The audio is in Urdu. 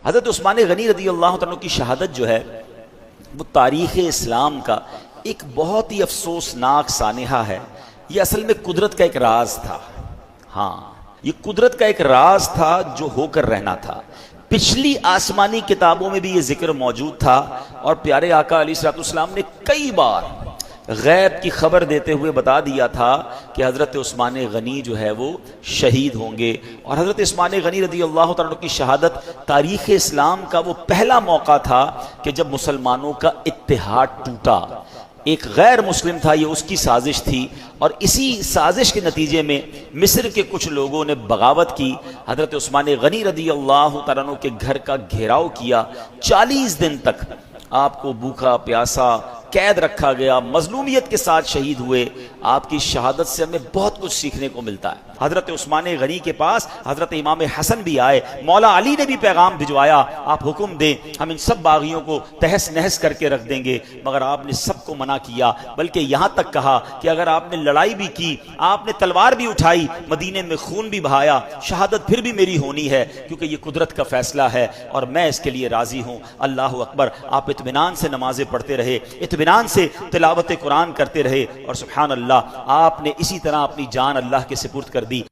حضرت عثمان غنی رضی اللہ عنہ کی شہادت جو ہے وہ تاریخ اسلام کا ایک بہت ہی افسوسناک سانحہ ہے۔ یہ اصل میں قدرت کا ایک راز تھا۔ ہاں، یہ قدرت کا ایک راز تھا جو ہو کر رہنا تھا۔ پچھلی آسمانی کتابوں میں بھی یہ ذکر موجود تھا، اور پیارے آقا علیہ الصلوۃ والسلام نے کئی بار غیب کی خبر دیتے ہوئے بتا دیا تھا کہ حضرت عثمان غنی جو ہے وہ شہید ہوں گے۔ اور حضرت عثمان غنی رضی اللہ عنہ کی شہادت تاریخ اسلام کا وہ پہلا موقع تھا کہ جب مسلمانوں کا اتحاد ٹوٹا۔ ایک غیر مسلم تھا، یہ اس کی سازش تھی، اور اسی سازش کے نتیجے میں مصر کے کچھ لوگوں نے بغاوت کی، حضرت عثمان غنی رضی اللہ عنہ کے گھر کا گھیراؤ کیا۔ 40 دن تک آپ کو بھوکا پیاسا قید رکھا گیا، مظلومیت کے ساتھ شہید ہوئے۔ آپ کی شہادت سے ہمیں بہت کچھ سیکھنے کو ملتا ہے۔ حضرت عثمان غنی کے پاس حضرت امام حسن بھی آئے، مولا علی نے بھی پیغام بھجوایا، آپ حکم دیں ہم ان سب باغیوں کو تہس نہس کر کے رکھ دیں گے، مگر آپ نے سب کو منع کیا، بلکہ یہاں تک کہا کہ اگر آپ نے لڑائی بھی کی، آپ نے تلوار بھی اٹھائی، مدینے میں خون بھی بہایا، شہادت پھر بھی میری ہونی ہے، کیونکہ یہ قدرت کا فیصلہ ہے اور میں اس کے لیے راضی ہوں۔ اللہ اکبر۔ آپ اطمینان سے نمازیں پڑھتے رہے، اطمینان سے تلاوت قرآن کرتے رہے، اور سبحان اللہ آپ نے اسی طرح اپنی جان اللہ کے سپرد کر دی۔